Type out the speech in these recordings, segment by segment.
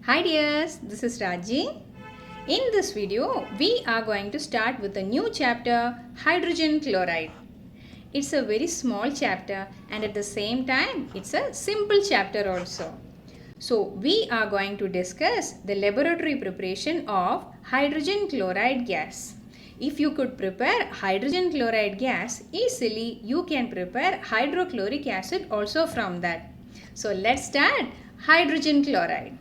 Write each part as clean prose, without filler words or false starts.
Hi dears, this is Raji. In this video, we are going to start with a new chapter, Hydrogen Chloride. It's a very small chapter and at the same time, it's a simple chapter also. So, we are going to discuss the laboratory preparation of hydrogen chloride gas. If you could prepare hydrogen chloride gas easily, you can prepare hydrochloric acid also from that. So, let's start hydrogen chloride.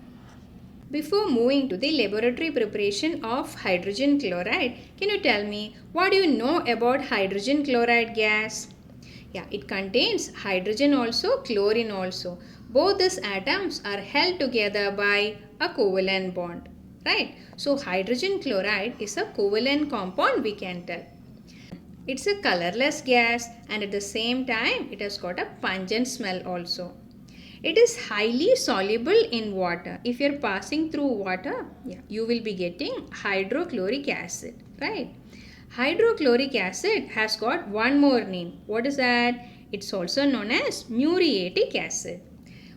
Before moving to the laboratory preparation of hydrogen chloride, can you tell me what do you know about hydrogen chloride gas? Yeah, it contains hydrogen also, chlorine also. Both these atoms are held together by a covalent bond. Right? So, hydrogen chloride is a covalent compound we can tell. It's a colorless gas and at the same time it has got a pungent smell also. It is highly soluble in water. If you are passing through water, you will be getting hydrochloric acid, right? Hydrochloric acid has got one more name. What is that? It's also known as muriatic acid.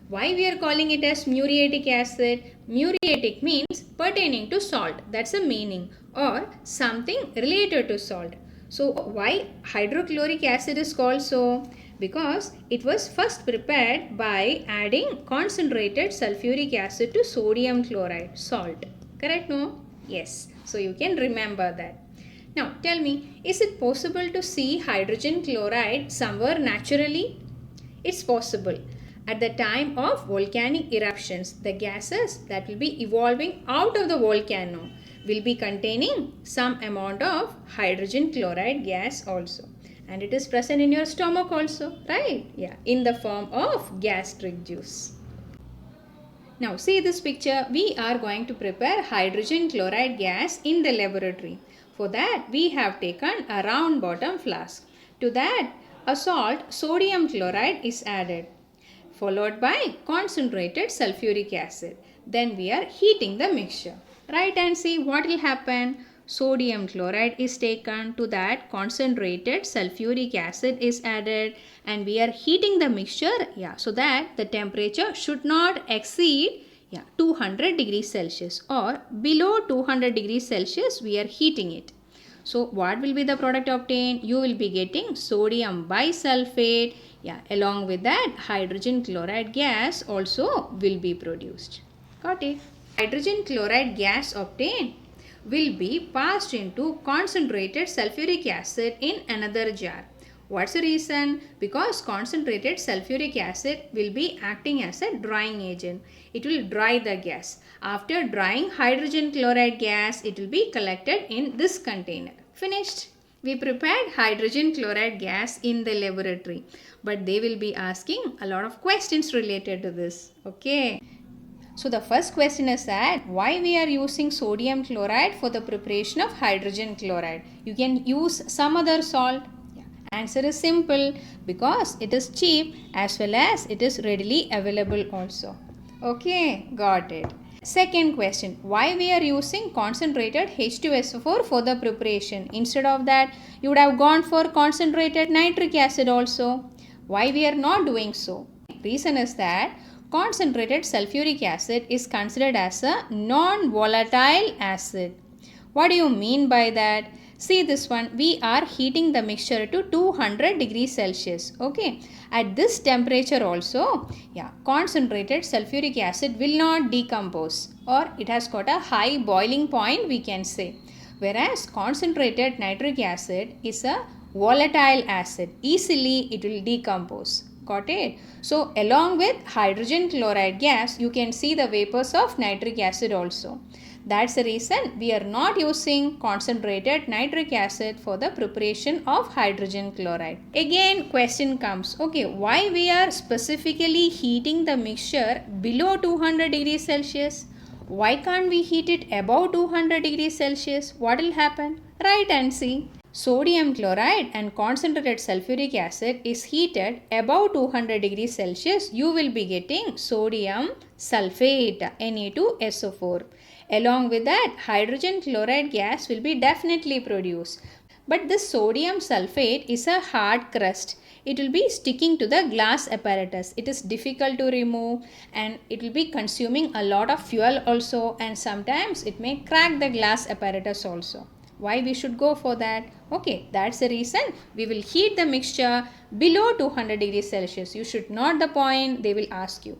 Why we are calling it as muriatic acid? Muriatic means pertaining to salt. That's the meaning. Or something related to salt. So why hydrochloric acid is called so? Because it was first prepared by adding concentrated sulfuric acid to sodium chloride, salt. Correct, no? Yes. So you can remember that. Now tell me, is it possible to see hydrogen chloride somewhere naturally? It's possible. At the time of volcanic eruptions, the gases that will be evolving out of the volcano will be containing some amount of hydrogen chloride gas also. And it is present in your stomach also, right? Yeah, in the form of gastric juice. Now see this picture, we are going to prepare hydrogen chloride gas in the laboratory. For that we have taken a round bottom flask. To that a salt sodium chloride is added, followed by concentrated sulfuric acid. Then we are heating the mixture. Right, and see what will happen. Sodium chloride is taken, to that concentrated sulfuric acid is added and we are heating the mixture so that the temperature should not exceed 200 degrees Celsius or below 200 degrees Celsius we are heating it. So what will be the product obtained? You will be getting sodium bisulfate. Along with that hydrogen chloride gas also will be produced. Got it? Hydrogen chloride gas obtained will be passed into concentrated sulfuric acid in another jar. What's the reason? Because concentrated sulfuric acid will be acting as a drying agent. It will dry the gas. After drying hydrogen chloride gas, it will be collected in this container. Finished. We prepared hydrogen chloride gas in the laboratory. But they will be asking a lot of questions related to this. Okay. So the first question is that why we are using sodium chloride for the preparation of hydrogen chloride? You can use some other salt. Answer is simple, because it is cheap as well as it is readily available also. Okay, got it. Second question, why we are using concentrated H2SO4 for the preparation? Instead of that, you would have gone for concentrated nitric acid also. Why we are not doing so? Reason is that concentrated sulfuric acid is considered as a non-volatile acid. What do you mean by that? See this one, we are heating the mixture to 200 degrees Celsius. Okay, at this temperature also, concentrated sulfuric acid will not decompose, or it has got a high boiling point we can say. Whereas concentrated nitric acid is a volatile acid, easily it will decompose. Got it? So along with hydrogen chloride gas, you can see the vapors of nitric acid also. That's the reason we are not using concentrated nitric acid for the preparation of hydrogen chloride. Again question comes, okay, why we are specifically heating the mixture below 200 degrees Celsius? Why can't we heat it above 200 degrees Celsius? What will happen? Write and see. Sodium chloride and concentrated sulfuric acid is heated above 200 degrees Celsius, you will be getting sodium sulfate, Na2SO4. Along with that, hydrogen chloride gas will be definitely produced. But this sodium sulfate is a hard crust. it will be sticking to the glass apparatus. It is difficult to remove and it will be consuming a lot of fuel also, and sometimes it may crack the glass apparatus also. Why we should go for that? Okay, that's the reason we will heat the mixture below 200 degrees Celsius. You should note the point, they will ask you.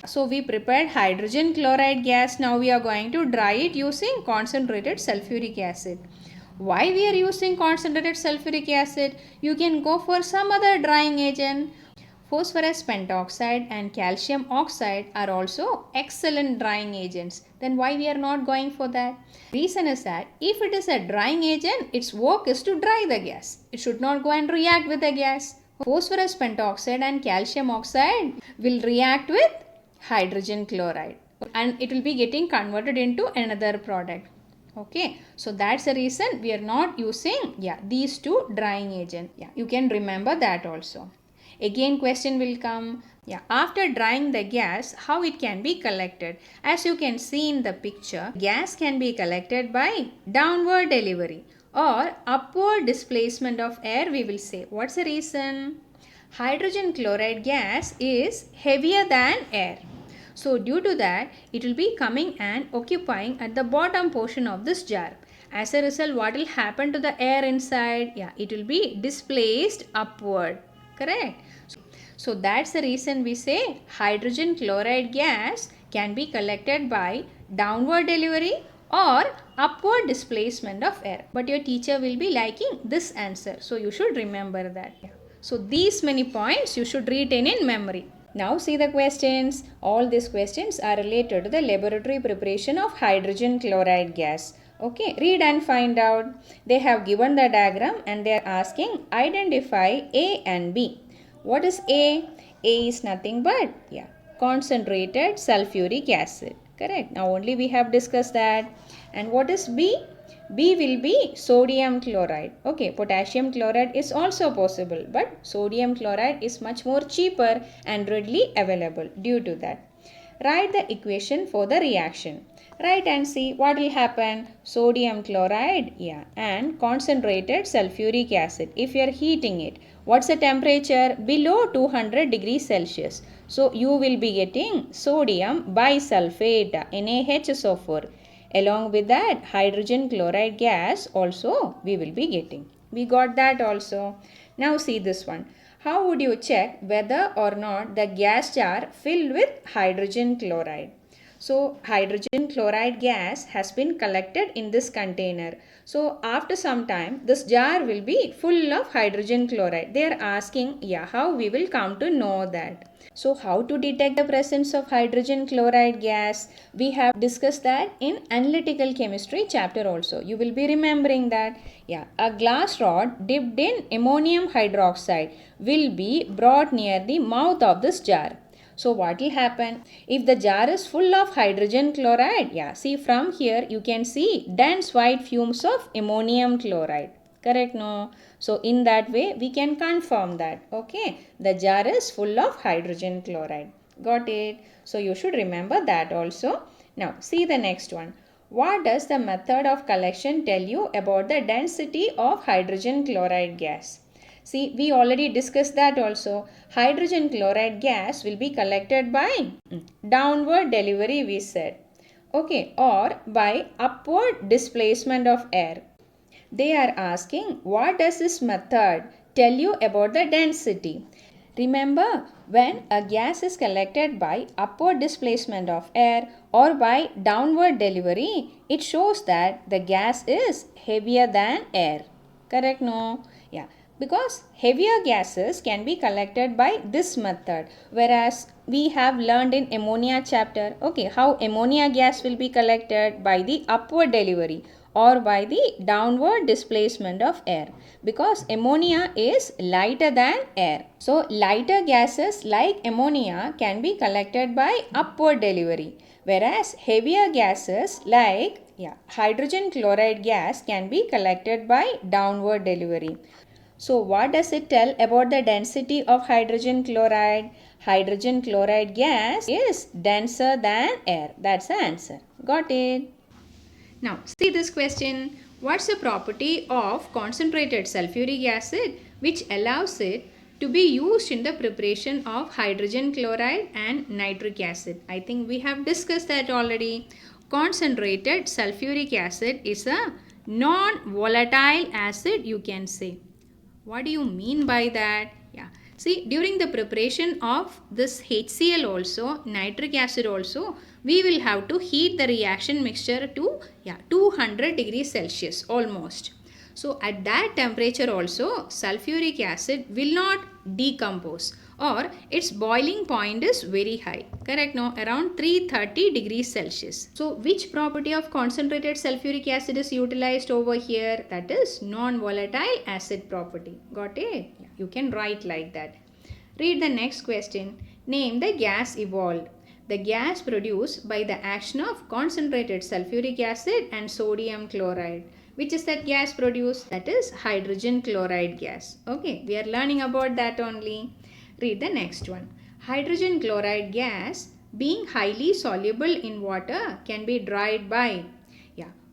So we prepared hydrogen chloride gas. Now we are going to dry it using concentrated sulfuric acid. Why we are using concentrated sulfuric acid? You can go for some other drying agent. Phosphorus pentoxide and calcium oxide are also excellent drying agents. Then why we are not going for that? Reason is that if it is a drying agent, its work is to dry the gas. It should not go and react with the gas. Phosphorus pentoxide and calcium oxide will react with hydrogen chloride and it will be getting converted into another product. Okay, so that's the reason we are not using these two drying agents. You can remember that also. Again question will come, after drying the gas, how it can be collected? As you can see in the picture, gas can be collected by downward delivery or upward displacement of air, we will say. What's the reason? Hydrogen chloride gas is heavier than air. So due to that, it will be coming and occupying at the bottom portion of this jar. As a result, what will happen to the air inside? It will be displaced upward. Correct? So that's the reason we say hydrogen chloride gas can be collected by downward delivery or upward displacement of air. But your teacher will be liking this answer. So you should remember that. So these many points you should retain in memory. Now see the questions. All these questions are related to the laboratory preparation of hydrogen chloride gas. Okay, read and find out. They have given the diagram and they are asking identify A and B. What is A? A is nothing but concentrated sulfuric acid. Correct. Now only we have discussed that. And what is B? B will be sodium chloride. Okay, potassium chloride is also possible, but sodium chloride is much more cheaper and readily available due to that. Write the equation for the reaction. Write and see what will happen. Sodium chloride and concentrated sulfuric acid. If you are heating it, what's the temperature? Below 200 degrees Celsius. So you will be getting sodium bisulfate, NaHSO4. Along with that, hydrogen chloride gas also we will be getting. We got that also. Now see this one. How would you check whether or not the gas jar filled with hydrogen chloride? So hydrogen chloride gas has been collected in this container. So after some time, this jar will be full of hydrogen chloride. They are asking, how we will come to know that. So how to detect the presence of hydrogen chloride gas? We have discussed that in analytical chemistry chapter also. You will be remembering that. A glass rod dipped in ammonium hydroxide will be brought near the mouth of this jar. So what will happen? If the jar is full of hydrogen chloride, see from here you can see dense white fumes of ammonium chloride. Correct? No? So in that way we can confirm that. Okay, the jar is full of hydrogen chloride. Got it? So you should remember that also. Now see the next one. What does the method of collection tell you about the density of hydrogen chloride gas? See, we already discussed that also. Hydrogen chloride gas will be collected by downward delivery, we said. Okay, or by upward displacement of air. They are asking, what does this method tell you about the density? Remember, when a gas is collected by upward displacement of air or by downward delivery, it shows that the gas is heavier than air. Correct? No? Because heavier gases can be collected by this method, whereas we have learned in ammonia chapter, how ammonia gas will be collected by the upward delivery or by the downward displacement of air, because ammonia is lighter than air. So lighter gases like ammonia can be collected by upward delivery, whereas heavier gases like hydrogen chloride gas can be collected by downward delivery. So what does it tell about the density of hydrogen chloride? Hydrogen chloride gas is denser than air. That's the answer. Got it? Now see this question. What's the property of concentrated sulfuric acid which allows it to be used in the preparation of hydrogen chloride and nitric acid. I think we have discussed that already. Concentrated sulfuric acid is a non-volatile acid, you can say. What do you mean by that? Yeah. See, during the preparation of this HCl also, nitric acid also, we will have to heat the reaction mixture to 200 degrees Celsius almost. So at that temperature also, sulfuric acid will not decompose, or its boiling point is very high. Correct? No, around 330 degrees Celsius. So which property of concentrated sulfuric acid is utilized over here? That is non-volatile acid property. Got it? Yeah, you can write like that. Read the next question. Name the gas evolved. The gas produced by the action of concentrated sulfuric acid and sodium chloride. Which is that gas produced? That is hydrogen chloride gas. Okay, we are learning about that only. Read the next one. Hydrogen chloride gas, being highly soluble in water, can be dried by,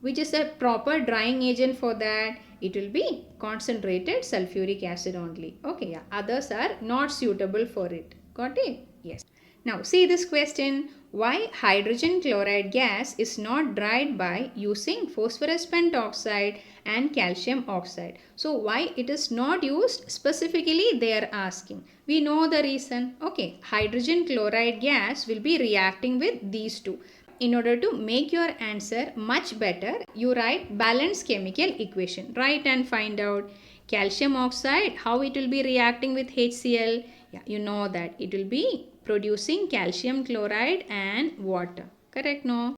which is a proper drying agent for that? It will be concentrated sulfuric acid only. Okay, others are not suitable for it. Got it? Yes. Now see this question. Why hydrogen chloride gas is not dried by using phosphorus pentoxide and calcium oxide? So why it is not used specifically, they are asking. We know the reason. Okay, hydrogen chloride gas will be reacting with these two. In order to make your answer much better, you write balanced chemical equation. Write and find out calcium oxide, how it will be reacting with HCl. Yeah, you know that it will be producing calcium chloride and water. Correct? No?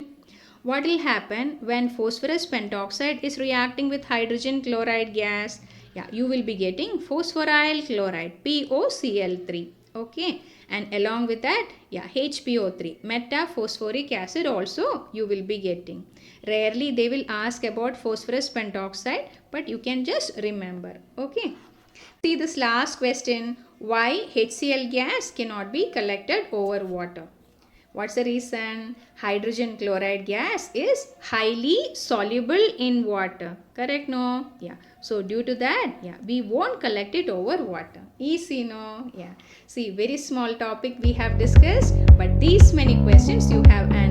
What will happen when phosphorus pentoxide is reacting with hydrogen chloride gas? Yeah, you will be getting phosphoryl chloride, POCl3. Okay, and along with that, HPO3, metaphosphoric acid also you will be getting. Rarely they will ask about phosphorus pentoxide, but you can just remember. Okay. See this last question. Why HCl gas cannot be collected over water? What's the reason? Hydrogen chloride gas is highly soluble in water. Correct? No? Yeah. So due to that, we won't collect it over water. Easy, no? Yeah. See, very small topic we have discussed, but these many questions you have answered.